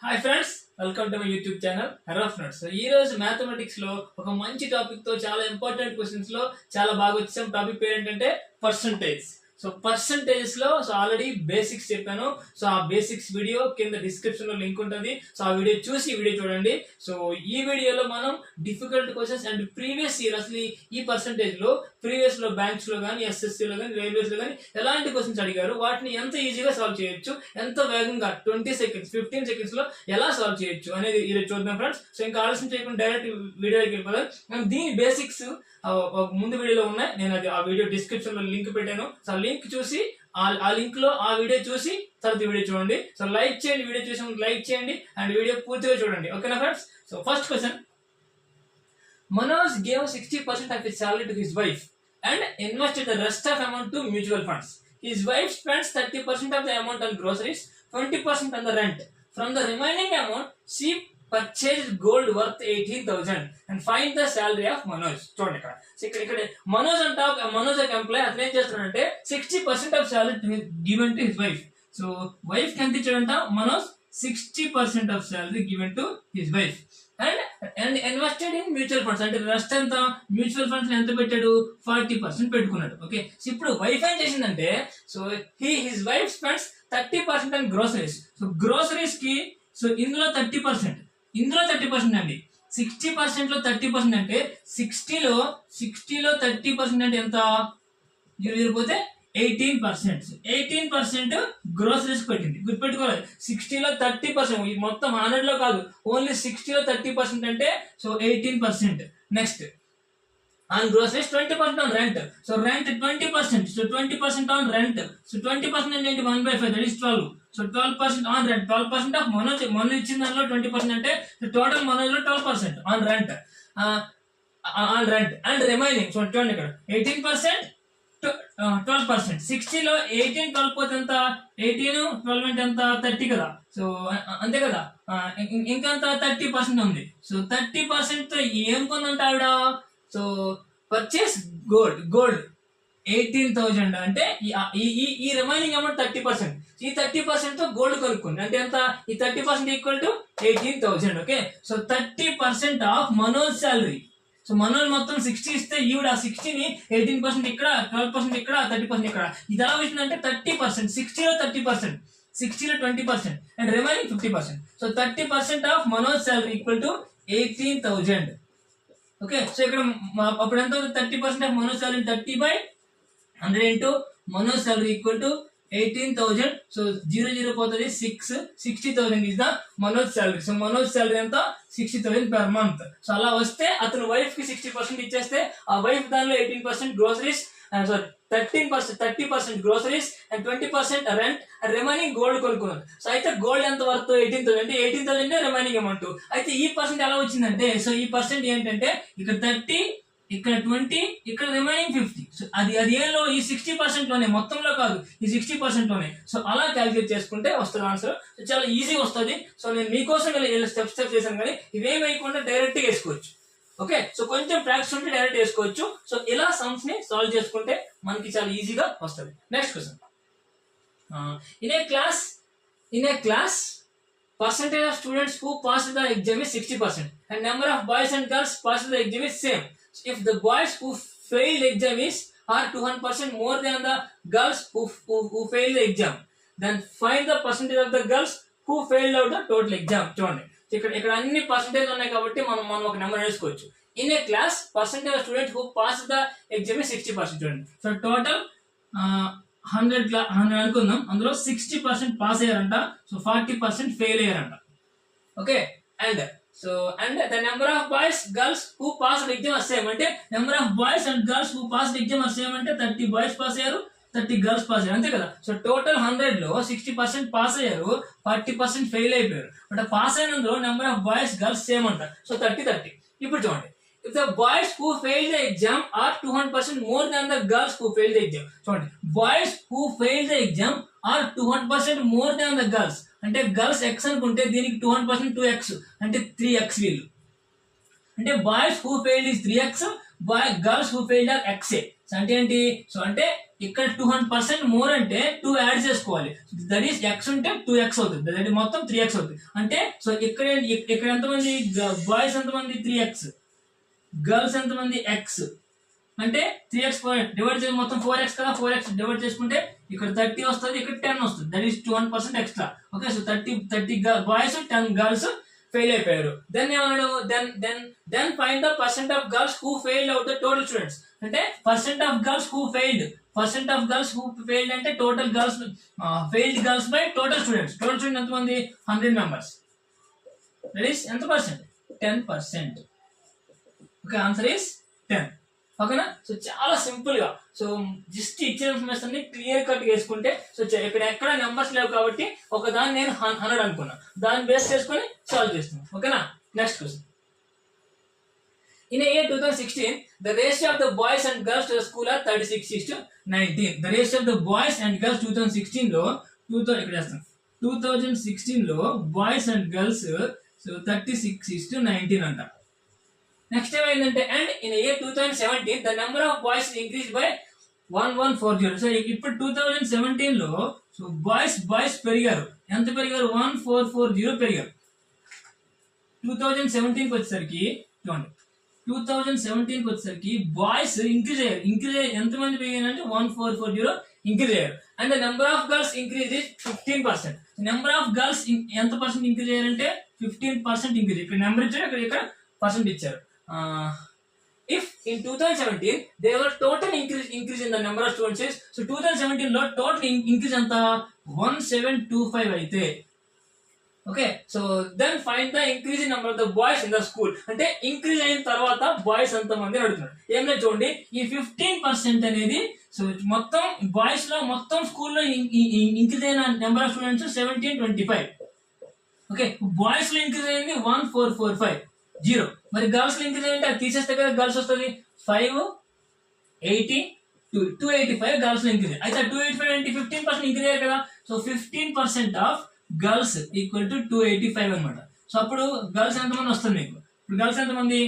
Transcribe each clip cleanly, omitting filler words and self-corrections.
Hi friends, welcome to my YouTube channel హెరాఫ్ నట్స్. ఈ రోజు మ్యాథమెటిక్స్ లో ఒక మంచి టాపిక్ తో చాలా ఇంపార్టెంట్ క్వశ్చన్స్ లో చాలా బాగా వచ్చాం. టాపిక్ పేరు ఏంటంటే పర్సంటేజ్. సో పర్సంటేజెస్ లో ఆల్రెడీ బేసిక్స్ చెప్పాను. సో ఆ బేసిక్స్ వీడియో కింద డిస్క్రిప్షన్ లో లింక్ ఉంటుంది. సో ఆ వీడియో చూసి ఈ వీడియో చూడండి. సో ఈ వీడియోలో మనం difficult questions and previous year అసలు ఈ పర్సంటేజ్ లో ప్రీవియస్ లో బ్యాంక్స్ లో కానీ ఎస్ఎస్సి లో కానీ రైల్వేస్ లో కానీ ఎలాంటి క్వశ్చన్స్ అడిగారు, వాటిని ఎంత ఈజీగా సాల్వ్ చేయొచ్చు, ఎంత వేగంగా 20 సెకండ్స్ 15 సెకండ్స్ లో ఎలా సాల్వ్ చేయొచ్చు అనేది ఈరోజు చూద్దాం ఫ్రెండ్స్. సో ఇంకా ఆలస్యం చేయకుండా డైరెక్ట్ వీడియోకి వెళ్ళిపోదాం. దీని బేసిక్స్ ముందు వీడియోలో ఉన్నాయి. నేను అది ఆ వీడియో డిస్క్రిప్షన్ లో లింక్ పెట్టాను. సో లింక్ చూసి ఆ లింక్ లో ఆ వీడియో చూసి తర్వాత వీడియో చూడండి. సో లైక్ చేయండి, వీడియో చూసి లైక్ చేయండి అండ్ వీడియో పూర్తిగా చూడండి. ఓకేనా friends? So first question, Manoj gave 60% of his salary to his wife and invested the rest of amount to mutual funds. His wife spends 30% of the amount on groceries, 20% on the rent. From the remaining amount, she purchased gold worth 18,000 and find the salary of Manoj. చూడండి ఇక్కడ మనోజ్ అంట, మనోజ్ ఒక employee. అతను ఏం చేస్తున్నాడంటే 60% of salary given to his wife. So wife కి ఎంత ఇచ్చాడంట Manoj? 60% of salary given to his wife and invested in mutual funds. అంటే రెస్ట్ ఎంత మ్యూచువల్ ఫండ్స్ ఎంత పెట్టాడు? 40% పెట్టుకున్నాడు. ఓకే, సో ఇప్పుడు వైఫ్ ఏం చేసిందంటే, so his wife spends 30% on groceries. So groceries కి సో ఇందులో 30% అండి. 60% లో 30% అంటే 60లో 30% అంటే ఎంత? 0 పోతే 18%. 18% గ్రోసరీస్ పెట్టింది. గుర్తుపెట్టుకోవాలి, 60లో 30%, మొత్తం 100 లో కాదు, ఓన్లీ 60లో 30% అంటే so 18%. Next on groceries, 20% on rent. So rent 20%. So 20% on rent. So 20% అంటే 1/5, that is 12. So 12% on rent. 12% of Manoj ఇచ్చిన దానిలో 20% అంటే టోటల్ మనోజ్ లో 12% on rent. And remaining so చూడండి ఇక్కడ 18%, 12%. 60లో 18 12 పోతే ఎంత? 18 12 అంటే ఎంత? 30 కదా. సో అంతే కదా. ఇంకంత 30% ఉంది. సో 30% తో ఏం కొనంట ఆవిడ? సో పర్చేస్ గోల్డ్ 18,000 అంటే ఈ రిమైనింగ్ అమౌంట్ 30%. ఈ 30% తో గోల్డ్ కొనుక్కుంది. అంటే ఎంత? ఈ 30% equal to 18,000. Okay, so 30% of Manoj salary. So Manoj మొత్తం 60 ఇస్తే ఈవిడ ఆ 60ని 18% ఇక్కడ, 12% ఇక్కడ, 30% ఇక్కడ. ఇది ఎలా వచ్చిందంటే 30%. 60లో 30%, 60లో 20% and remaining 50%. So 30% of Manoj salary equal to 18,000. Okay, so ఇక్కడ అప్పుడు ఎంత? 30% of Manoj salary 30/100 into Manoj salary equal to 18,000. So 0 పోతుంది 6. 60,000 is the Manoj salary. So Manoj salary ఎంత? 60,000 పర్ మంత్. సో అలా వస్తే అతను వైఫ్ కి 60% ఇచ్చేస్తే ఆ వైఫ్ దానిలో 18% groceries, 30% groceries and 20% rent and remaining gold కొనుక్కున్నారు. సో అయితే గోల్డ్ ఎంత వర్త్? 18,000. అంటే 18,000 రిమైనింగ్ అమౌంట్. అయితే ఈ పర్సెంట్ ఎలా వచ్చిందంటే, సో ఈ పర్సెంట్ ఏంటంటే ఇక్కడ 30, ఇక్కడ 20, ఇక్కడ రిమైనింగ్ 50. సో అది ఏలో ఈ 60% లోనే, మొత్తంలో కాదు, ఈ 60% లోనే. సో అలా క్యాలిక్యులేట్ చేసుకుంటే వస్తుంది ఆన్సర్. సో చాలా ఈజీ వస్తుంది. సో నేను మీకోసం స్టెప్ చేశాను, కానీ ఇవేం వేయకుండా డైరెక్ట్ గా వేసుకోవచ్చు. ఓకే, సో కొంచెం ప్రాక్టీస్ ఉంటే డైరెక్ట్ వేసుకోవచ్చు. సో ఇలా సమ్స్ ని సాల్వ్ చేసుకుంటే మనకి చాలా ఈజీగా వస్తుంది. Next question, in a class percentage of students who passed the exam is 60% and number of boys and girls passed the exam is same. So if the boys who failed the exam are 200% more than the girls who failed the exam, then find the percentage of the girls who failed out the total exam. చూడండి, ఇక్కడ అన్ని percentage ఉన్నాయి కాబట్టి మనం ఒక number వేసుకోవచ్చు. In a class percentage of students who pass the exam 60%. చూడండి, so total 100 అనుకుందాం. అందులో 60% పాస్ అయ్యారంట. సో 40% ఫెయిల్ అయ్యారంట. Okay, and the number of boys girls who pass exam are same. అంటే number of boys and girls who pass exam are same అంటే 30 boys pass అయ్యారు, 30 girls pass అయ్యారు, అంతే కదా. సో టోటల్ 100లో 60% పాస్ అయ్యారు, 40% fail అయిపోయారు. But pass అయినందులో number of boys girls same అంట. సో 30. ఇప్పుడు చూడండి, if the boys who failed the exam are 200% more than the girls who failed the exam. చూడండి, boys who failed the exam are 200% more than the girls. అంటే girls x అనుకుంటే దీనికి 200% 2x అంటే 3x. వీళ్ళు అంటే boys who failed is 3x, girls who failed are x. So అంటే ఏంటి, so అంటే ఇక్కడ 200% మోర్ అంటే 2 యాడ్ చేసుకోవాలి. దట్ ఈస్ ఎక్స్ ఉంటే 2x అవుతుంది, దట్ మొత్తం 3x అవుతుంది. అంటే సో ఇక్కడ ఇక్కడ ఎంతమంది బాయ్స్ ఎంతమంది 3x, గర్ల్స్ ఎంతమంది x, అంటే 3x డివైడ్ చేసి మొత్తం 4x కదా, 4x డివైడ్ చేసుకుంటే ఇక్కడ 30 వస్తుంది, ఇక్కడ 10 వస్తుంది, that is 200% extra. Okay, so 30 boys 10 girls fail అయిపోయారు. దెన్ ఏమన్నాడు, then find the percent of girls who failed out the total students. అంటే percent of girls who failed అంటే total girls failed girls by total students. Total student ఎంతమంది 100 members, that is ఎంత percent 10%. Okay, answer is 10. ఓకేనా, so చాలా simple గా, so just ఇచ్చిన information ని clear cut చేసుకుంటే, సో ఇక్కడ ఎక్కడ నెంబర్స్ లేవు కాబట్టి ఒక దాన్ని నేను 100 అనుకున్నా, దాన్ని బేస్ చేసుకొని సాల్వ్ చేస్తున్నాను. ఓకేనా, next question. In the year 2016, the ratio of the boys and girls to the school are 36:19. The ratio of the boys and girls 2016 లో 2016 లో బాయ్స్ అండ్ గర్ల్స్ సో 36:19 అంట. నెక్స్ట్ ఏమైందంటే, and in year 2017 the number of boys increase by 1140. So ఇప్పుడు 2017 లో so boys పెరిగారు, ఎంత పెరిగారు 1440 పెరిగారు. 2017 వచ్చేసరికి చూడండి, 2017 వచ్చేసరికి బాయ్స్ ఇంక్రీజ్ అయ్యారు ఎంతమంది పెరిగారంటే 1440 ఇంక్రీజ్ అయ్యారు. And the number of girls increase is 15%. Number of girls ఎంత పర్సెంట్ ఇంక్రీజ్ అయ్యారంటే 15% ఇంక్రీజ్. ఇక్కడ నెంబర్ ఇచ్చారు, ఇక్కడ పర్సెంట్ ఇచ్చారు. If in 2017 there were total increase in the number of students is, so 2017 లో total increase ఎంత 1725 అయితే. Okay, so then find the increase in number of the boys in the school. అంటే increase అయిన తర్వాత boys ఎంత మంది అడుగుతున్నారు. ఏం లేదు చూడండి, ఈ 15% అనేది సో మొత్తం బాయ్స్ లో మొత్తం స్కూల్లో ఇంక్రీజ్ అయిన number of students 1725. Okay, boys లో ఇంక్రీజ్ అయింది 1445 0. మరి గర్ల్స్ లో ఇంక్రీజ్ అయ్యింటే అది తీసేస్తే కదా గర్ల్స్ వస్తుంది 285 గర్ల్స్ లో ఇంక్రీజ్. అయితే 285 అంటే 15% ఇంక్రీజ్ అయ్యారు కదా, so 15% of girls equal to 285 అనమాట. సో అప్పుడు గర్ల్స్ ఎంతమంది వస్తుంది మీకు, ఇప్పుడు గర్ల్స్ ఎంతమంది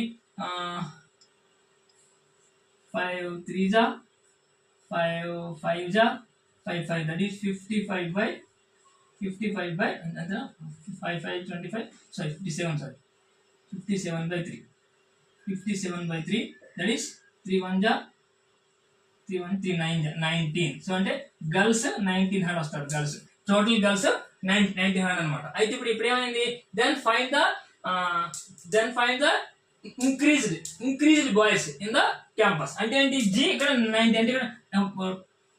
5 3 జా 5 5 జా 5 5, దట్ ఈస్ 55 బై ఎంత 5 5 25 సారీ 57 సారీ 57/3 57/3, దట్ ఈస్ 3 1 జా 3 1 3 9 జా 19. సో అంటే గర్ల్స్ 1900 వస్తారు, గర్ల్స్ టోటల్ గర్ల్స్ 1900 అనమాట. అయితే ఇప్పుడు ఏమైంది, then find the increased boys in the campus. అంటే ఏంటి జీ ఇక్కడ 90, అంటే ఇక్కడ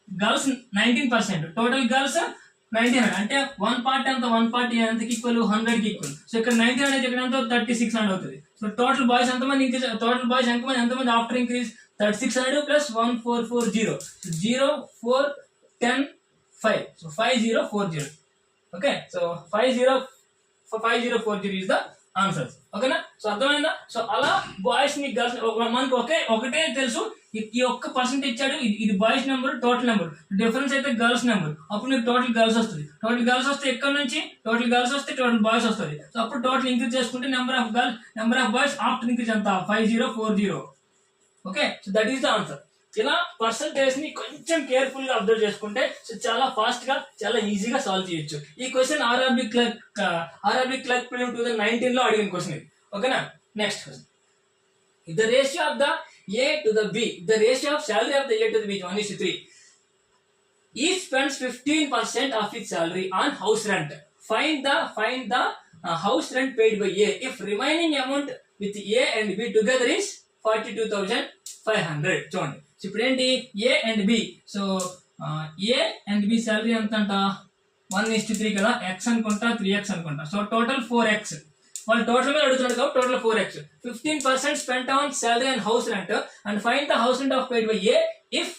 గర్ల్స్ 19%, టోటల్ గర్ల్స్ 1900, అంటే 1 పార్ట్ ఎంత 1 పార్ట్ ఎంతకి ఈక్వల్ 100కి ఈక్వల్. సో ఇక్కడ 1900 అయితే ఇక్కడ ఎంత 3600 అవుతుంది. సో టోటల్ బాయ్స్ ఎంతమంది ఇంక్రీజ్, టోటల్ బాయ్స్ ఎంతమంది after increase 3600 plus 1440, 0 4 10 5, so 5040. Okay, so 5040 is the answers. ఓకేనా, సో అర్థమైందా. సో అలా బాయ్స్ ని గర్ల్స్ మనకు ఒకటే తెలుసు, ఈ ఒక్క పర్సెంట్ ఇచ్చాడు, ఇది boys number total number, difference అయితే గర్ల్స్ నెంబర్. అప్పుడు మీకు టోటల్ గర్ల్స్ వస్తుంది, టోటల్ గర్ల్స్ వస్తే ఎక్కడ నుంచి టోటల్ గర్ల్స్ వస్తే టోటల్ బాయ్స్ వస్తుంది. సో అప్పుడు టోటల్ ఇంక్రీజ్ చేసుకుంటే number of boys after increase ఎంత 5040. Okay, so that is the answer. ఇలా పర్సంటేజ్ ని కొంచెం కేర్ఫుల్ గా అబ్జర్వ్ చేసుకుంటే సో చాలా ఫాస్ట్ గా చాలా ఈజీగా సాల్వ్ చేయొచ్చు. ఈ క్వశ్చన్ ఆర్ఆర్బీ క్లర్క్ ప్రిలిమ్ 2019 లో అడిగిన క్వశ్చన్ ఇది. ఓకేనా, next question. The ratio of the A to the B, the ratio of salary of the A to the B is 1:3. Each spends 15% of its salary on house rent. Find the house rent paid by A if remaining amount with A and B together is 42,500. చూడండి, so ఇప్పుడు ఏంటి A and B, so A and B salary ఎంత అంట 1:3 కదా, x అనుకుంటా 3x అనుకుంటా, so total 4x. వాళ్ళు total గా అడుగుతున్నాడు కాబట్టి total 4x. 15% spent on salary and house rent and find the house rent of paid by A if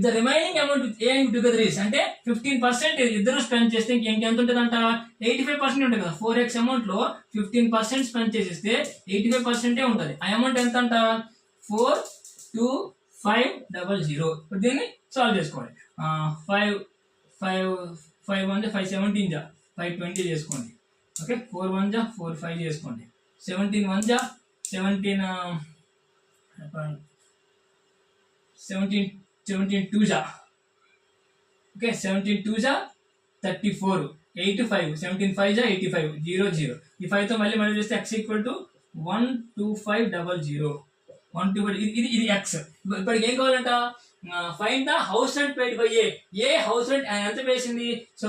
the remaining amount with a and together is. అంటే 15% ఇద్దరు spend చేస్తే ఇంకెంత ఉంటుంది అంట 85% ఉంటుంది కదా. 4x అమౌంట్ లో 15% స్పెండ్ చేసేస్తే 85% ఉంటుంది. ఆ అమౌంట్ ఎంత అంట 42500. దీన్ని సాల్వ్ చేసుకోండి. 5 1 517 జా 520 చేసుకోండి. ఓకే, 4 1 జా 4 5 చేసుకోండి. 17 1 జా 17 17 2 జా, ఓకే 17 2 జా 34, 8 5, 17 5 జా 85, 0 0. ఈ 5 తో మళ్ళీ చేస్తే x ఈక్వల్ టు 12500, 125. ఇది x. ఇప్పటికి ఏం కావాలంట, find the house rent paid by A house rent ఎంత వేసింది. సో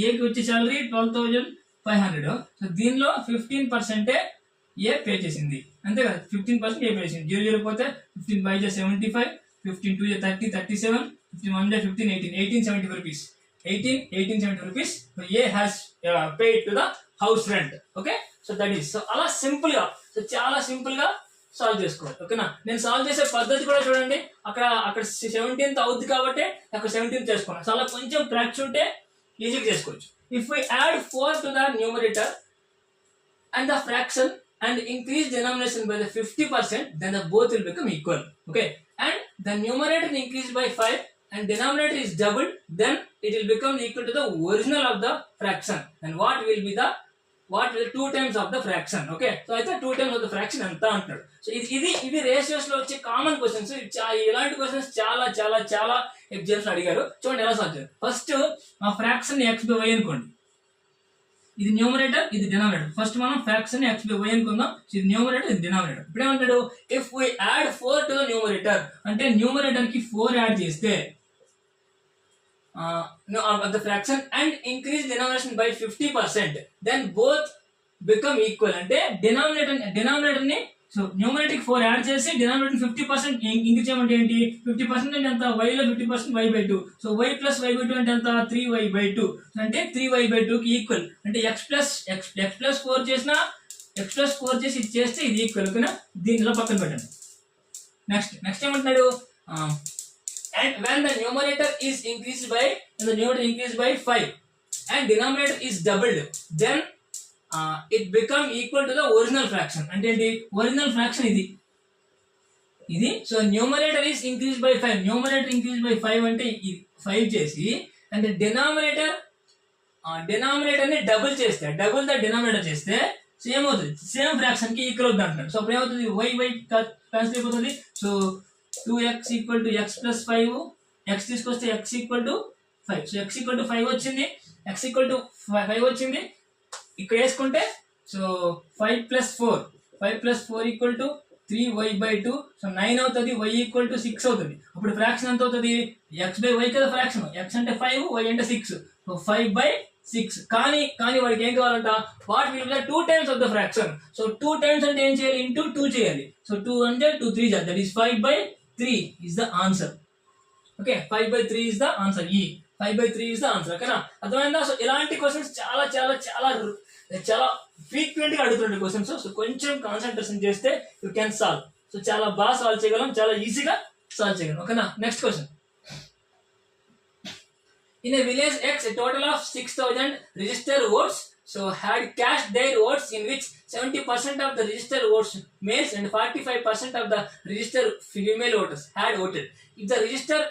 ఏకి వచ్చే సాలరీ 12,500. సో దీనిలో 15% ఏ పే చేసింది, అంతే కదా. 15% ఏ పే చేసింది. 0 0 పోతే 15 5 75, 15 2 30, 37, 15 1 15, 1870 rupees. 1870 rupees A has paid to the house rent. Okay, so that is. So అలా సింపుల్ గా, సో చాలా సింపుల్ గా సాల్వ్ చేసుకోవాలి. ఓకేనా, నేను సాల్వ్ చేసే పద్ధతి కూడా చూడండి. అక్కడ 17th అవుద్ది కాబట్టి అక్కడ 17th చేసుకున్నాను. సో అలా కొంచెం ప్రాక్టీస్ ఉంటే ఈజీగా చేసుకోవచ్చు. If we add 4 to the numerator and the fraction and increase denomination by the 50%, then the both will become equal. Okay, and the numerator increased by 5 and denominator is doubled, then it will become equal to the original of the fraction. And what will 2 times of the fraction. Okay, so అయితే 2 times of the fraction ఎంత అంటాడు. So ఇది ratios లో వచ్చే common questions. ఇలాంటి questions చాలా చాలా చాలా ఎగ్జామ్స్ అడిగారు. చూడండి ఎలా సాల్వ్ చేయాలి. ఫస్ట్ ఆ ఫ్రాక్షన్ x by y అనుకోండి. ఇది న్యూమరేటర్, ఇది డినామినేటర్. ఫస్ట్ మనం ఫ్రాక్షన్ x by y అనుకుందాం. ఇది న్యూమరేటర్, ఇది డినామినేటర్. ఇప్పుడు ఏమంటాడు, if we add 4 to the numerator, అంటే న్యూమరేటర్ కి 4 యాడ్ చేస్తే the fraction and increase denomination by 50%, then both become equal. అంటే డినామినేటర్ ని, సో న్యూమరేటర్ కి 4 యాడ్ చేసి డినామినేటర్ 50% ఇంక్రీజ్ చేయమంటే ఏంటి, 50% అంటే ఎంత, y లో 50% y/2. So y plus y/2 అంటే ఎంత, 3y/2. అంటే 3y/2 కి ఈక్వల్. అంటే x ప్లస్ 4 చేసినా x ప్లస్ 4 చేసి ఇది చేస్తే ఇది ఈక్వల్. ఓకేనా, దీనిలో పక్కన పెట్టండి. నెక్స్ట్ ఏమంటున్నాడు, and when the numerator is increased by 5 and denominator is doubled, then it become equal to the original fraction. అంటే ఏంటి, ఒరిజినల్ ఫ్రాక్షన్ ఇది. So numerator is increased by 5, numerator increased by 5 అంటే 5 చేసి, అంటే డినామినేటర్ ని double చేస్తే, double the denominator చేస్తే same అవుతుంది, సేమ్ ఫ్రాక్షన్ కి ఈక్వల్ అవుతుంది అంటున్నాడు. సో అప్పుడు ఏమవుతుంది, y క్యాన్సిల్ అయిపోతుంది. So 2x equal to x plus 5, x తీసుకొస్తే x equal to 5. So x equal to 5 వచ్చింది, x ఈక్వల్ టు 5 వచ్చింది. ఇక్కడ వేసుకుంటే so 5 plus 4 equal to 3y/2. So 9 అవుతుంది, y ఈక్వల్ టు 6 అవుతుంది. అప్పుడు ఫ్రాక్షన్ ఎంత అవుతుంది, x బై y కదా ఫ్రాక్షన్, x అంటే 5, y అంటే 6. సో 5/6. కానీ వాడికి ఏం కావాలంట, what will be the 2 times of the fraction. So 2 times అంటే ఏం చేయాలి, ఇంటూ 2 చేయాలి. సో 2 అంటే 2 3 that is 5/3 is the answer. Okay, 5/3 is the answer. 5/3 is the answer. ఓకేనా, అర్థమైందా. సో ఇలాంటి క్వశ్చన్స్ చాలా చాలా చాలా చాలా ఫ్రీక్వెంట్ గా అడుగుతుండే క్వశ్చన్స్. సో కొంచెం కాన్సన్ట్రేషన్ చేస్తే యూ కెన్ సాల్వ్. సో చాలా బాగా సాల్వ్ చేయగలం, చాలా ఈజీగా సాల్వ్ చేయగలం. ఓకేనా, next question. In a village X, a total of 6,000 registered votes so had cast their votes, in which 70% of the registered votes males and 45% of the registered female voters had voted. If the registered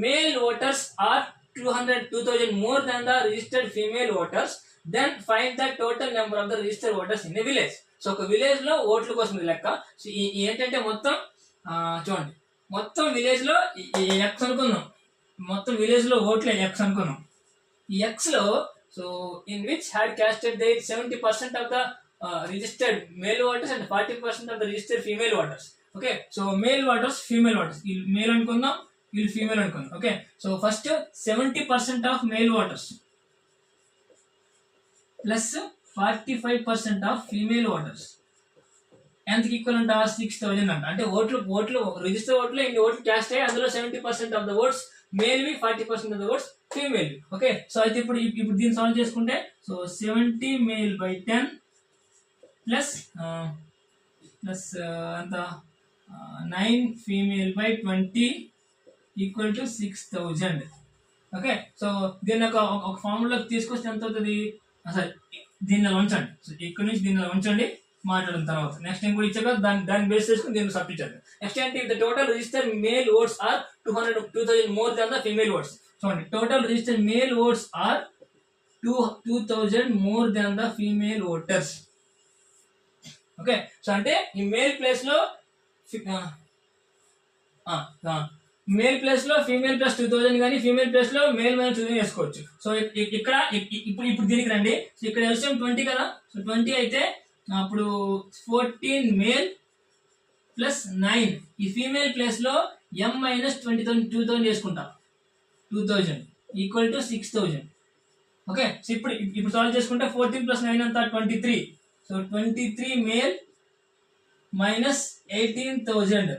male voters are 2,000 more than the registered female voters, then find the total number of the registered voters in a village. So ఒక village లో ఓట్ల కోసం లెక్క. So ఏంటంటే మొత్తం చూడండి, మొత్తం village లో x అనుకుందాం, మొత్తం విలేజ్ లో ఓట్లే x అనుకున్నాం. ఈ x లో so in which had casted they 70% of the registered male voters and 40% of the registered female voters. Okay, so male voters, female voters, వీళ్ళు మేల్ అనుకుందాం, వీళ్ళు ఫీమేల్ అనుకుందాం. Okay, so first 70% of male voters plus 45% of female voters ఎంతకి equal అంట, 6,000 అంట. అంటే ఓట్లు register ఓట్లు ఇన్ని ఓట్లు క్యాస్ట్ అయ్యి అందులో 70% ఆఫ్ ద ఓట్స్ మేల్వి, 40% of the votes female. Okay, so అయితే ఇప్పుడు దీన్ని సాల్వ్ చేసుకుంటే సో 70 మేల్ బై 10 ప్లస్ అంత 9 female by 20 equal to 6,000. Okay, so దీన్ని ఒక ఫార్ములాకి తీసుకొస్తే ఎంత అవుతుంది, సరే దీన్ని ఉంచండి. సో ఇక్కడ నుంచి దీన్ని ఉంచండి, మాట్లాడిన తర్వాత నెక్స్ట్ టైం కూడా ఇచ్చాక దాన్ని బేస్ చేసుకుని దీన్ని సబ్స్టిట్యూట్ చేద్దాం. నెక్స్ట్ ఏంటి, the total register male votes are 2,000 more than the female votes. చూడండి, total register male votes are 2,000 more than the female voters. Okay, so అంటే ఈ మేల్ ప్లేస్ లో మేల్ ప్లేస్ లో ఫీమేల్ ప్లస్ 2000 కానీ female place లో male minus 2000 వేసుకోవచ్చు. So ఇక్కడ ఇప్పుడు దీనికి రండి. సో ఇక్కడ ఎల్సిఎం 20 కదా. సో 20 అయితే అప్పుడు 14 మేల్ ప్లస్ 9 ఈ ఫీమేల్ ప్లేస్ లో m మైనస్ 2000 చేసుకుంటాం. 2000 ఈక్వల్ టు 6000. ఓకే, సో ఇప్పుడు సాల్వ్ చేసుకుంటే 14 ప్లస్ 9 అంతా 23. So 23 male minus 18,000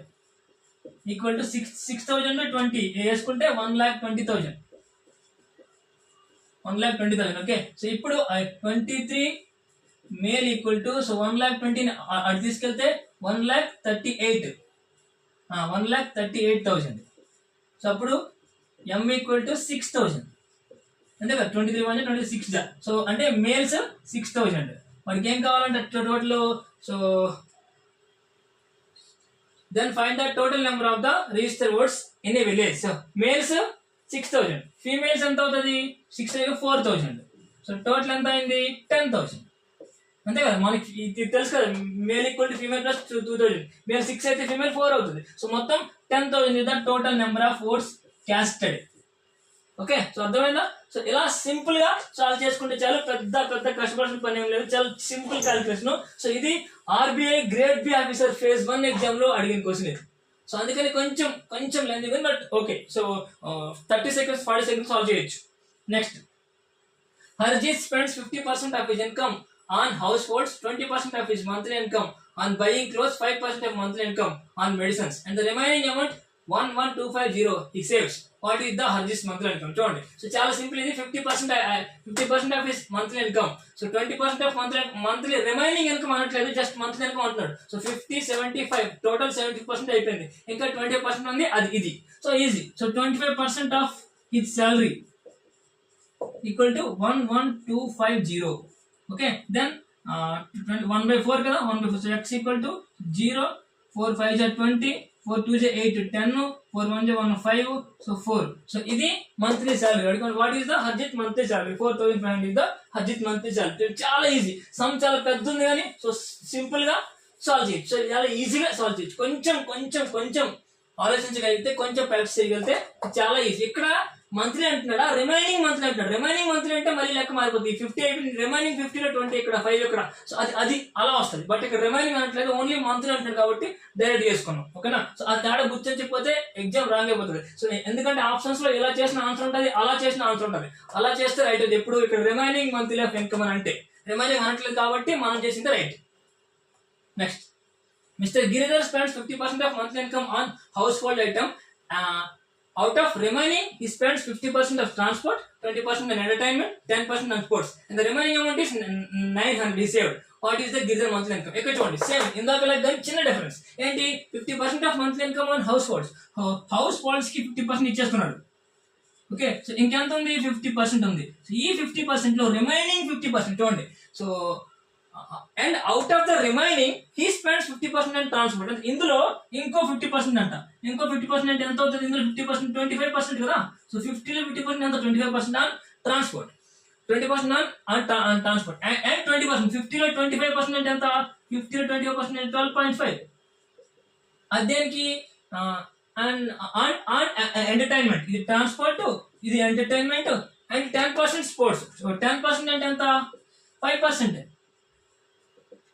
equal to 6,000 20 వేసుకుంటే 1,20,000. 1,20,000. ఓకే, సో ఇప్పుడు 23 మేల్ ఈక్వల్ టు సో 1,20,000 అటు తీసుకెళ్తే 1,38,000. 1,38,000. సో అప్పుడు m ఈక్వల్ టు 6,000 అంతే కదా. 23 1 26 దా. సో అంటే మేల్స్ 6,000. వాడికి ఏం కావాలంటే total. So then find the total number of the registered votes in a village. So males 6,000, females ఎంత అవుతుంది 6 4,000. సో టోటల్ ఎంత అయింది 10,000 అంతే కదా. మనకి ఇది తెలుసు కదా, male equal to female plus 2,000. Male 6 అయితే ఫీమేల్ 4 అవుతుంది. సో మొత్తం 10,000 is the total number of votes casted. Okay, so అర్థమైందా. సో ఇలా సింపుల్ గా సాల్వ్ చేసుకుంటే చాలు, పెద్ద కష్టపడాల్సిన పని ఏం లేదు, చాలా సింపుల్ క్యాలిక్యులేషన్. సో ఇది RBI grade B officer phase 1 exam లో అడిగిన క్వశ్చన్ ఇది. సో అందుకని కొంచెం లెంత్ ఉంది, but okay. So 30 seconds 40 seconds solve చేయొచ్చు. Next, Harjeet spends 50% of his income on house holds, 20% of his monthly income on buying clothes, 5% of monthly income on medicines and the remaining amount 1,1250 he saves. What is the Harjeet's monthly income? చూడండి. So చాలా simple. ఇది 50% of his monthly income. So 20% of monthly remaining income అనట్లేదు, just monthly income అంటున్నాడు. So 50 75 total 70% అయిపోయింది, ఇంకా 20% ఉంది, అది ఇది. So easy. So 25% of his salary equal to 1,1250. Okay, then 1/4 కదా, 1/4. So x equal to 0 4 5 20 4 2 8 10 4 1 1 5. So 4. So ఇది మంత్లీ సాలరీ. అడుగుకోండి, what is the Harjit monthly salary? 4,500 is the Harjit monthly salary. చాలా ఈజీ. సమ్ చాలా పెద్ద ఉంది కానీ సో సింపుల్ గా solve చేయొచ్చు. సో చాలా ఈజీగా సాల్వ్ చేయొచ్చు. కొంచెం ఆలోచించగలిగితే, కొంచెం ప్రాక్టీస్ చేయగలిగితే చాలా ఈజీ. ఇక్కడ మంత్లీ అంటున్నాడా, రిమైనింగ్ మంత్లీ అంటున్నాడు. రిమైనింగ్ మంత్లీ అంటే మళ్ళీ లెక్క మారిపోతుంది. 50 అయిపోయింది, రిమైనింగ్ 50లో 20 ఇక్కడ 5 ఇక్కడ. సో అది అలా వస్తుంది. బట్ ఇక్కడ రిమైనింగ్ అనట్లేదు, ఓన్లీ మంత్లీ అంటున్నాడు కాబట్టి డైరెక్ట్ చేసుకున్నాం. ఓకేనా. సో ఆ తేడా గుర్తించకపోతే ఎగ్జామ్ రాంగ్ అయిపోతుంది. సో ఎందుకంటే ఆప్షన్స్ లో ఇలా చేసిన ఆన్సర్ ఉంటుంది, అలా చేసిన ఆన్సర్ ఉంటుంది. అలా చేస్తే రైట్ అవుతుంది. ఎప్పుడు ఇక్కడ రిమైనింగ్ మంత్లీ ఆఫ్ ఇన్కమ్ అని అంటే రిమైనింగ్ అనట్లేదు కాబట్టి మనం చేసింది right. Next, Mr. Giridhar spends 50% of monthly income on household item. Out of remaining, he spends 50% of transport, 20% on entertainment, 10% on sports, and the remaining amount is 900 he saved. What is the Giridhar monthly income? ఇక్కడ చూడండి, same ఇందాక దాని చిన్న difference ఏంటి, 50% of monthly income on house holds. House holds కి 50% ఇచ్చేస్తున్నాడు. Okay, so ఇంకెంత ఉంది, 50% ఉంది. సో ఈ 50% లో రిమైనింగ్ 50% చూడండి. So and out of the remaining he spends 50% on transport. అంటే ఇందులో ఇంకో 50% అంట. ఇంకో 50% అంటే ఎంత అవుతుంది, ఇందులో 50% 25% కదా. సో 50లో 50% ఎంత, 25% on transport, 20% on transport and 20%. 50లో 25% అంటే ఎంత, 50లో 25% అంటే 12.5. అదేనికి అండ్ ఎంటర్టైన్మెంట్, ఇది ట్రాన్స్పోర్ట్, ఇది ఎంటర్టైన్మెంట్ అండ్ 10% స్పోర్ట్స్. సో 10% అంటే ఎంత, 5%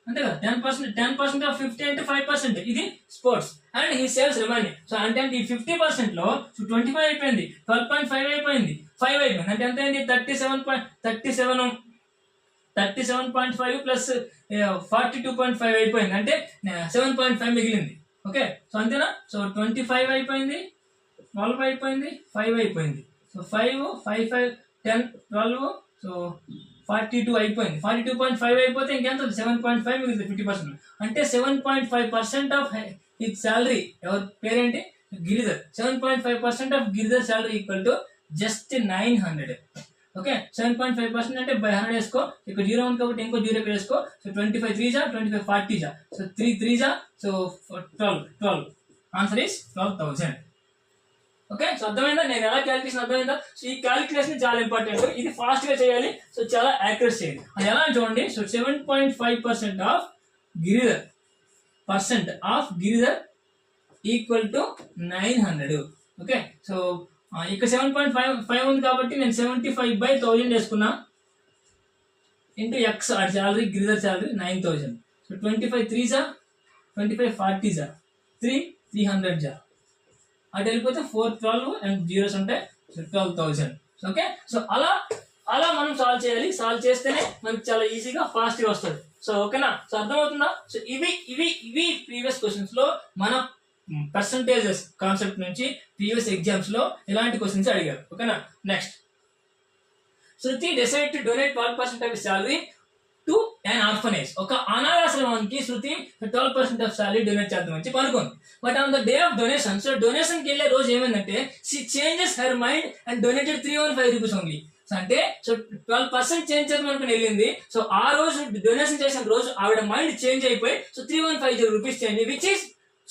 అంతే కదా. 10% ఆఫ్ 50 అంటే 5%, ఇది sports and he saves remaining. So అంటే ఈ 50% లో 25 అయిపోయింది, 12.5 అయిపోయింది, 5 అయిపోయింది. అంటే ఎంత అయింది, 37.5 ప్లస్ 42.5 అయిపోయింది. అంటే 7.5 మిగిలింది. ఓకే, సో అంతేనా. సో 25 అయిపోయింది, 12 అయిపోయింది, 5 అయిపోయింది. సో 5 5 5 10 12 సో 42 అయిపోయింది. 42.5 అయిపోతే ఇంకెంత, 7.5 మిగులుతుంది 50%. అంటే 7.5% ఆఫ్ హిస్ శాలరీ. ఎవరి పేరేంటి, Giridhar. 7.5% of Giridhar salary equal to just 900. Okay, 7.5% అంటే బై 100 వేసుకో. ఇక్కడ 0 ఉంది కాబట్టి ఇంకో 0 ఇక్కడ వేసుకో. సో 25 3 జా 25 40 జా. సో 3 3 జా. So 12 answer is 12,000. Okay, so అర్థమైందా, నేను ఎలా క్యాలిక్యులేషన్ అర్థమైందా. సో ఈ క్యాలిక్యులేషన్ చాలా ఇంపార్టెంట్, ఇది ఫాస్ట్ గా చేయాలి. సో చాలా యాక్యురేట్ చేయాలి. అది ఎలా చూడండి. So 7.5% of Giridhar equal to 900. Okay, so ఇక్కడ 7.5 ఉంది కాబట్టి నేను 75/1000 వేసుకున్నా ఇంటూ ఎక్స్ అది శాలరీ గిరిజర్ శాలరీ 9000. సో 25 3 జా 25 40 జా 300 జా అటు వెళ్ళిపోతే 412 అండ్ జీరోస్ ఉంటాయి. సో 12,000. ఓకే, సో అలా మనం సాల్వ్ చేయాలి. సాల్వ్ చేస్తేనే మనకి చాలా ఈజీగా ఫాస్ట్గా వస్తుంది. సో ఓకేనా, సో అర్థమవుతుందా? సో ఇవి ప్రీవియస్ క్వశ్చన్స్ లో మన పర్సంటేజెస్ కాన్సెప్ట్ నుంచి ప్రీవియస్ ఎగ్జామ్స్ లో ఇలాంటి క్వశ్చన్స్ అడిగారు. ఓకేనా, next Shruti decide to donate 12% of salary to an orphanage. ఒక అనాథాశ్రమానికి శృతి 12% ఆఫ్ సాలరీ డొనేట్ చేద్దామని చెప్పి అనుకుంది. But on the day of donation, so donation కి వెళ్ళే రోజు ఏమైందంటే she changes her mind and donated 315 rupees only. అంటే సో 12% చేంజ్ చేద్దాం అనుకుని వెళ్ళింది. సో ఆ రోజు డొనేషన్ చేసిన రోజు ఆవిడ మైండ్ చేంజ్ అయిపోయి so 3150 rupees change, which is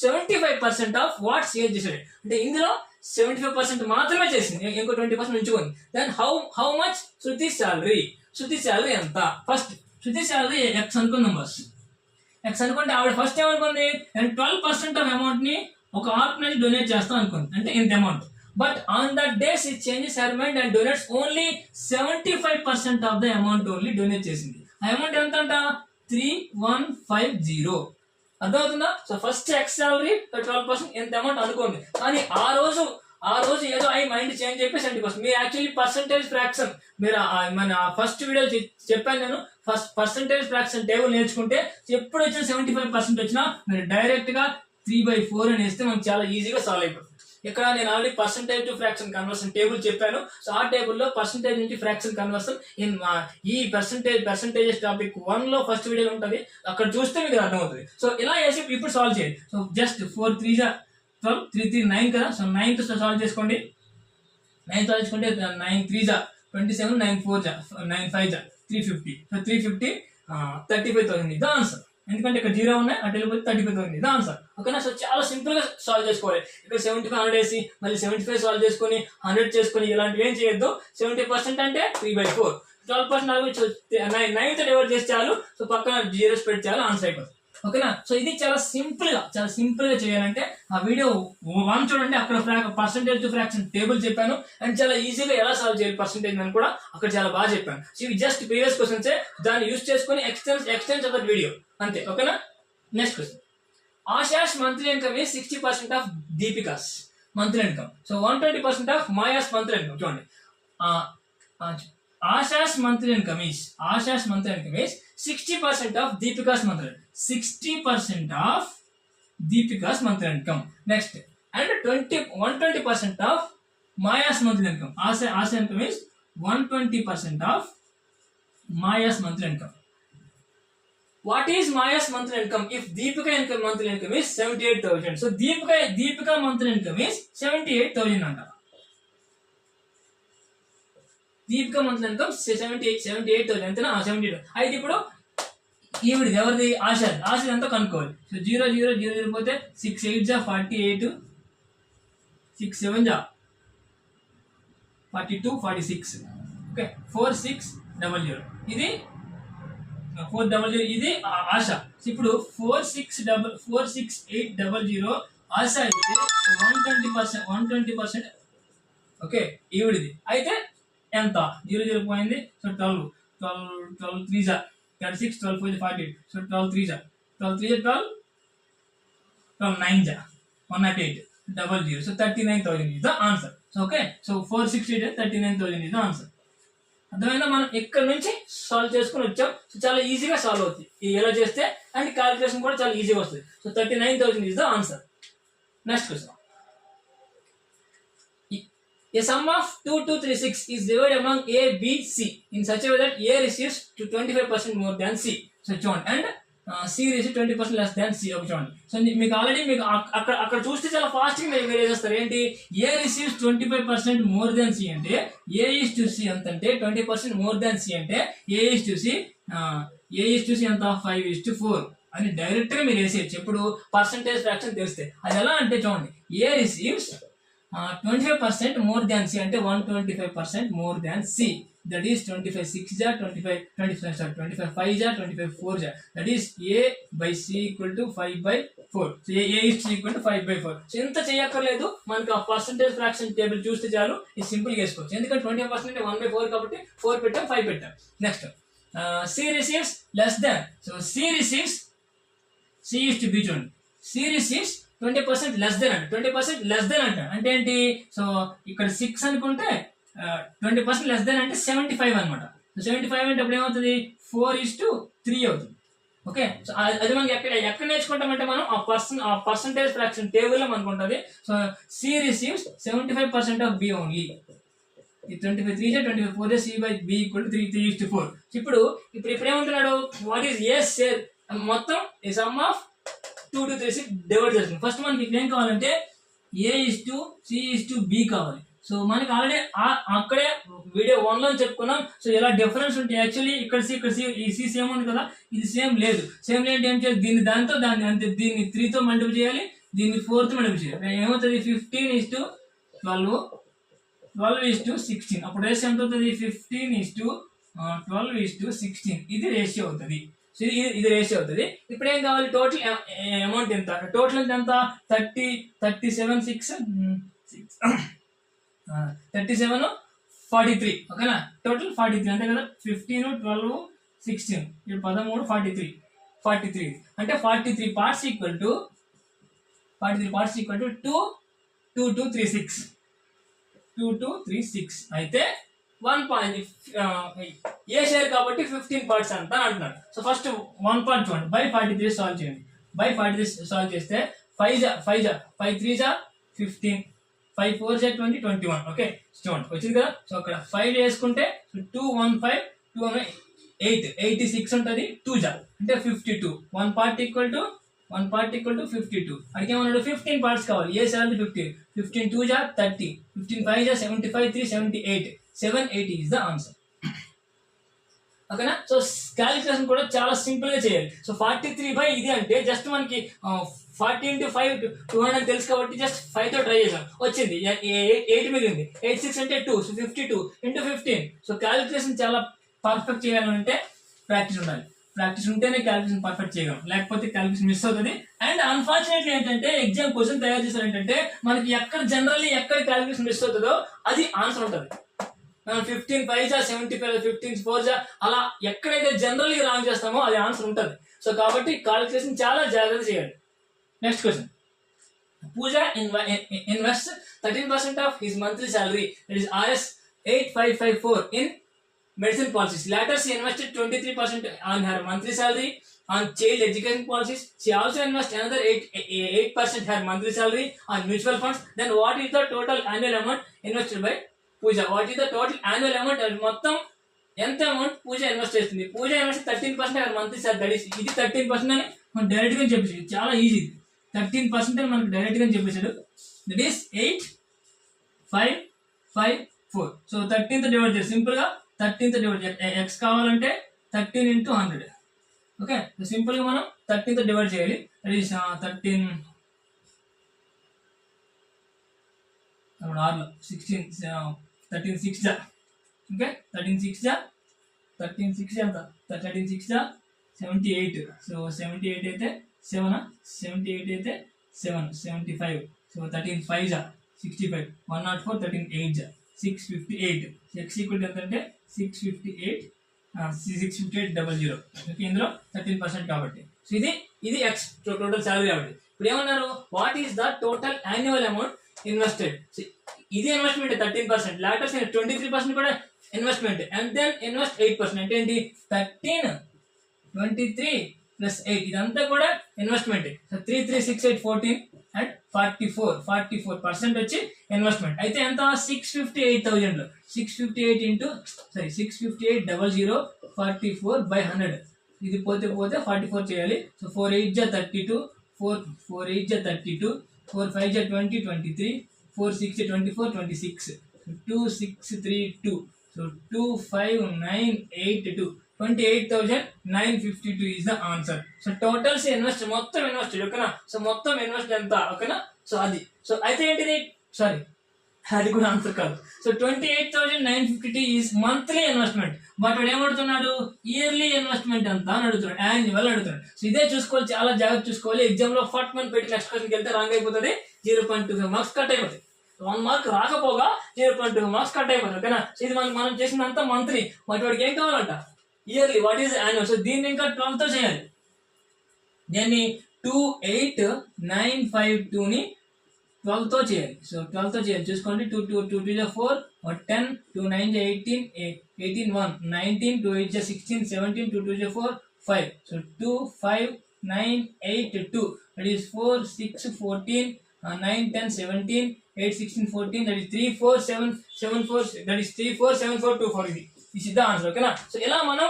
75% of what she decided. అంటే ఇందులో 75% మాత్రమే చేసింది, ఇంకో 20% ఉంచుకుంది. Then how much Shruti salary ఎంత? ఫస్ట్ శృతి శాలరీ ఎక్స్ అనుకుందాం. బస్ ఎక్స్ అనుకుంటే ఆవిడ ఫస్ట్ ఏమనుకుంది, నేను 12% ఆఫ్ అమౌంట్ ని ఒక ఆర్ఫనైజ్ డొనేట్ చేస్తాం అనుకుంది, అంటే ఇంత amount. But on that day she changes her mind and donates only 75% of the amount only donate చేసింది. ఆ అమౌంట్ ఎంత అంట? 3150. అర్థమవుతుందా? సో ఫస్ట్ ఎక్స్ శాలరీ 12% ఎంత అమౌంట్ అనుకోండి. కానీ ఆ రోజు ఏదో అయి మైండ్ చేంజ్ అయిపోయి 70%. మీరు యాక్చువల్లీ పర్సంటేజ్ ఫ్రాక్షన్ మీరు మన ఫస్ట్ వీడియో చెప్పాను నేను. ఫస్ట్ పర్సంటేజ్ ఫ్రాక్షన్ టేబుల్ నేర్చుకుంటే ఎప్పుడు వచ్చినా 75% వచ్చినా మీరు డైరెక్ట్ గా 3/4 అని వేస్తే మనకు చాలా ఈజీగా సాల్వ్ అయిపోతుంది. ఇక్కడ నేను already percentage to fraction conversion table చెప్పాను. సో ఆ టేబుల్లో పర్సంటేజ్ నుంచి ఫ్రాక్షన్ కన్వర్షన్ ఈ పర్సంటేజెస్ టాపిక్ 1 లో ఫస్ట్ వీడియో ఉంటుంది, అక్కడ చూస్తే మీకు అర్థమవుతుంది. సో ఇలా వేసి ఇప్పుడు సాల్వ్ చేయండి. సో జస్ట్ 4 3 12 3 3 9 కదా. సో 9 తో సాల్వ్ చేసుకోండి. 9 సాల్వ్ చేసుకుంటే 9 3 27 9 4 9 5 350. సో 350 35,000 ఇది ఆన్సర్. ఎందుకంటే ఇక్కడ 0 ఉన్నాయి, అటు వెళ్ళిపోతే 35,000 ఇది ఆన్సర్. ఓకేనా, సో చాలా సింపుల్ గా సాల్వ్ చేసుకోవాలి. ఇక్కడ 75 100 వేసి మళ్ళీ 75 సాల్వ్ చేసుకొని 100 చేసుకొని ఇలాంటివి ఏం చేయొద్దు. 70% అంటే 3/4, 12% 9 తో డివైడ్ చేసి చాలు. సో పక్కన జీరోస్ పెట్టి చాలు, ఆన్సర్ అయిపోతుంది. ఓకేనా, సో ఇది చాలా సింపుల్ గా చేయాలంటే ఆ వీడియో 1 చూడండి. అక్కడ పర్సంటేజ్ టు ఫ్రాక్షన్ టేబుల్ చెప్పాను అండ్ చాలా ఈజీగా ఎలా సాల్వ్ చేయాలి పర్సంటేజ్ అని కూడా అక్కడ చాలా బాగా చెప్పాను. సో ఇవి జస్ట్ ప్రీవియస్ క్వశ్చన్స్, దాన్ని యూస్ చేసుకుని ఎక్స్టెన్స్ ఆఫ్ దట్ వీడియో అంతే. ఓకేనా, next question. Asha's monthly income is 60% of Deepika's monthly income. So 120% of Maya's monthly income. చూడండి, Asha's monthly income is 60% of Deepika's monthly, 60% of Deepika's monthly income. Next and 120% of Maya's monthly income. Asha income is 120% of Maya's monthly income. What is Maya's monthly income if Deepika income monthly income is 78,000? So Deepika monthly income is 78,000 anta. Deepika monthly income 78,000 antena 78. అయితే ఇప్పుడు ఈవిడిది ఎవరిది? ఆశది ఎంతో కనుక్కోవాలి. So 0 0 0 పోతే 6 8 48, 6 7 42 46. Okay, 4 6 00 ఇది 400. ఇది ఆశ. ఇప్పుడు 46800 ఆశ అయితే 120%. ఓకే, ఈవిడిది అయితే ఎంత? 0 పోయింది. So 12 3 36 12 4 48. So 12 3 12 9 108 00. So 39,000 is the answer. So okay, so 468 39,000 is the answer. అర్థమైనా? మనం ఇక్కడ నుంచి సాల్వ్ చేసుకుని వచ్చాం. సో చాలా ఈజీగా సాల్వ్ అవుతుంది ఎలా చేస్తే, అండ్ క్యాలిక్యులేషన్ కూడా చాలా ఈజీగా వస్తుంది. So 39,000 is the answer. Next question. A sum of 2 2 3 6 is divided among A, B, C in such a way that A receives to 25% more than C. So చూడండి, and C receives 20% less than C. ఒక చూడండి. So మీకు already మీకు అక్కడ చూస్తే చాలా fast గా మీరు వేసేస్తారు. ఏంటి? A receives 25% more than C అంటే A is to C ఎంత అంటే 20% more than C అంటే A is to C ఎంత 5 is to 4 అని డైరెక్ట్ గా మీరు వేసేయచ్చు. ఇప్పుడు పర్సంటేజ్ ఫ్రాక్షన్ తెలిస్తే అది ఎలా అంటే చూడండి, A receives 25% more than C అంటే 125% more than C. That is 25 6 జా 25 సారీ 25 5 జా 25 4 జా, that is a by c equal to 5/4. So a is equal to 5/4. So ఎంత చేయక్కర్లేదు, మనకి ఆ పర్సంటేజ్ ఫ్రాక్షన్ టేబుల్ చూస్తే చాలు, ఇది సింపుల్ చేసుకోవచ్చు. ఎందుకంటే 25% అంటే 1/4 కాబట్టి 4 పెట్టాం 5 పెట్టాం. Next c receives less than, so c receives, c is to b చూడండి, c receives 20% less than అంటే 20% less than అంటే ఏంటి, సో ఇక్కడ 6 అనుకుంటే 20% less than అంటే 75 అనమాట. సో 75 అంటే అప్పుడు ఏమవుతుంది, 4:3 అవుతుంది. ఓకే, సో అది మనకి ఎక్కడ నేర్చుకుంటామంటే మనం ఆ పర్సంటేజ్ ఫ్రాక్షన్ టేబుల్ లో మనకు ఉంటుంది. So C receives 75% of B only. ఈ 25 3 25 4 సి బై బి ఈక్వల్ 3:4. ఇప్పుడు ఏమంటున్నాడు, వాట్ ఈస్ ఏ షేర్ మొత్తం ఈ సమ్ ఆఫ్ 2 to 3 డివైడ్ చేస్తుంది. ఫస్ట్ మనకి ఇక్కడ ఏం కావాలంటే A:C:B కావాలి. సో మనకి ఆల్రెడీ అక్కడే వీడియో 1 లో చెప్పుకున్నాం. సో ఇలా డిఫరెన్స్ ఉంటాయి. యాక్చువల్లీ ఇక్కడ ఈ సి సేమ్ ఉంది కదా, ఇది సేమ్ లేదు. సేమ్ లేదంటే ఏం చేయాలి, దీన్ని దాంతో దాన్ని అంతే, దీన్ని 3 తో మల్టిప్లై చేయాలి, దీన్ని 4 తో మల్టిప్లై చేయాలి. ఏమవుతుంది, 15:12 12:16. అప్పుడు రేషియో ఎంత అవుతుంది, 15:12:16. ఇది రేషియో అవుతుంది. సో ఇది రేషియో అవుతుంది. ఇప్పుడు ఏం కావాలి, టోటల్ అమౌంట్ ఎంత, టోటల్ ఎంత 37 43. ఓకేనా, టోటల్ 43 అంతే కదా, 15 12 16 13 43 అంటే 43 పార్ట్స్ ఈక్వల్ టు 2236 అయితే 1 పాయింట్ ఏ షేర్ కాబట్టి 15 పార్ట్స్ అంత అంటున్నాడు. సో ఫస్ట్ 1 పార్ట్ చూడండి, బై 43 సాల్వ్ చేయండి. బై 43 సాల్వ్ చేస్తే 5 3 15 5 4 20 21. ఓకే, చూడండి వచ్చింది కదా. సో అక్కడ 5 వేసుకుంటే 215 86 ఉంటుంది. 2 అంటే 52. 1 పార్ట్ ఈక్వల్ టు 52. అడిగేమన్నాడు 15 పార్ట్స్ కావాలి. ఏ సార్లు 15 15 2 30 15 5 75 3 78 780 is the answer. ఓకేనా, సో క్యాలిక్యులేషన్ కూడా చాలా సింపుల్ గా చేయాలి. సో 43 ఇది అంటే జస్ట్ మనకి 40 into 5 200 తెలుసు కాబట్టి జస్ట్ 5 తో ట్రై చేసాం, వచ్చింది 8 మిగిలింది. 86 అంటే 2, సో 52 into 15. సో క్యాలిక్యులేషన్ చాలా పర్ఫెక్ట్ చేయాలంటే ప్రాక్టీస్ ఉండాలి. ప్రాక్టీస్ ఉంటేనే క్యాలిక్యులేషన్ పర్ఫెక్ట్ చేయగలం, లేకపోతే క్యాలిక్యులేషన్ మిస్ అవుతుంది. అండ్ అన్ఫార్చునేట్లీ ఏంటంటే ఎగ్జామ్ క్వశ్చన్ తయారు చేశారు ఏంటంటే మనకి ఎక్కడ క్యాలిక్యులేషన్ మిస్ అవుతుందో అది ఆన్సర్ ఉంటుంది. 15 5 75 15 4 అలా ఎక్కడైతే జనరల్లీ రాంగ్ చేస్తామో అది ఆన్సర్ ఉంటుంది. సో కాబట్టి క్యాలిక్యులేషన్ చాలా జాగ్రత్త చేయాలి. Next question, Pooja invests 13% of his monthly salary, that is Rs 8554 in medicine policies. Later she invested 23% on her monthly salary on child education policies. She also invests another 8% her monthly salary on mutual funds. Then what is the total annual amount invested by Pooja? What is the total annual amount? మొత్తం ఎంత amount పూజ invest చేస్తుంది? పూజ invest 13% her monthly salary. ఇది 13% అని మనం direct గా చెప్పేసి, చాలా easy. 13% అని మనకు డైరెక్ట్ గా చెప్పేశాడు. That is 8554. సో 13 తో డివైడ్ చేయాలి. సింపుల్ గా 13 తో డివైడ్ చేయాలి. ఎక్స్ కావాలంటే 13 into 100. ఓకే, సింపుల్ గా మనం 13 తో డివైడ్ చేయాలి. దట్ ఈస్ 13 6 13 6 ఓకే, 13 6 ఎంత, 13 6 78. సో 78 అయితే 7 78 అయితే 7 75. సో 13 5 65 104 13 8 658. x ఈక్వల్ ఎంత అంటే 658 ఓకే, ఇందులో 13% కాబట్టి. సో ఇది ఎక్స్ టోటల్ సాలరీ కాబట్టి. ఇప్పుడు ఏమన్నారు, what is the total annual amount invested? ఇది ఇన్వెస్ట్మెంట్ 13%, లాటర్స్ 23% కూడా ఇన్వెస్ట్మెంట్, అండ్ దెన్ ఇన్వెస్ట్ 8% అంటే ఏంటి, 13 23 ప్లస్ 8 ఇదంతా కూడా ఇన్వెస్ట్మెంట్. సో 3 3 6 8 14 అండ్ 44% వచ్చి ఇన్వెస్ట్మెంట్. అయితే ఎంత, 658,000 658 44/100. ఇది పోతే 44 చేయాలి. So 4 8 32 4 8 32 4 5 20 23 4 6 24 26 2 6 3 2. So 25982 28,952 is the answer. So totals invest మొత్తం ఇన్వెస్టెడ్. ఓకేనా, సో మొత్తం ఇన్వెస్ట్ ఎంత, ఓకేనా. సో అది సో అయితే ఏంటిది, సారీ అది కూడా ఆన్సర్ కాదు. So 28,952 is monthly investment. But వాడు ఏమడుతున్నాడు, ఇయర్లీ ఇన్వెస్ట్మెంట్ ఎంత అని అడుగుతున్నాడు, యాన్యువల్ అడుగుతున్నాడు. సో ఇదే చూసుకోవాలి, చాలా జాగ్రత్త చూసుకోవాలి. ఎగ్జామ్ లో ఫట్ మని పెట్టి నెక్స్ట్ క్వశ్చన్కి వెళ్తే రాంగ్ అయిపోతుంది, 0.25 మార్క్స్ కట్ అయిపోతాయి. 1 మార్క్ రాకపోగా 0.2 మార్క్స్ కట్ అయిపోతుంది. ఓకేనా. సో ఇది మనం చేసినంత మంత్లీ, బట్ వాడికి ఏం కావాలంట, yearly. What is annual? So దీన్ని ఇంకా 12 తో చేయాలి. దీన్ని 28,952ని 12 తో చేయాలి. సో 12 తో చేయాలి, చూసుకోండి. 2 2 2 4 10, 2 9 18, 18 1 19, 2 8 16, 17, 2 2 4 5. So 2 5 9 8 2, that is 4 6 14, 9 10 17, 8 16 14, that is 3 4 7 7 4, that is 3 4 7 4 2 4. ఇది ద ఆన్సర్. ఓకేనా. సో ఇలా మనం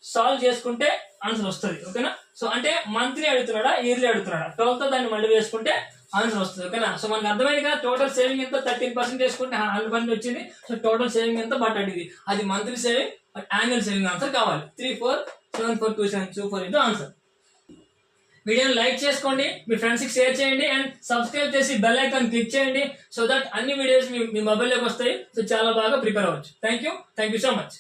సాల్వ్ చేసుకుంటే ఆన్సర్ వస్తుంది. ఓకేనా. సో అంటే మంత్లీ అడుగుతున్నాడా, ఇయర్లీ అడుగుతున్నాడా, 12 తో దాన్ని మళ్ళీ వేసుకుంటే ఆన్సర్ వస్తుంది. ఓకేనా. సో మనకు అర్థమైంది కదా, టోటల్ సేవింగ్ ఎంత 13% వేసుకుంటే 100% వచ్చింది. సో టోటల్ సేవింగ్ ఎంత, బట్ అడిగింది అది monthly saving, but annual saving answer కావాలి. 3 4 7 4 2 7 2 4 ఇది ఆన్సర్. వీడియోని లైక్ చేసుకోండి, మీ ఫ్రెండ్స్ కి షేర్ చేయండి, అండ్ సబ్స్క్రైబ్ చేసి బెల్ ఐకాన్ క్లిక్ చేయండి. సో దట్ అన్ని వీడియోస్ మీ మొబైల్లోకి వస్తాయి. సో చాలా బాగా ప్రిపేర్ అవ్వచ్చు. Thank you so much.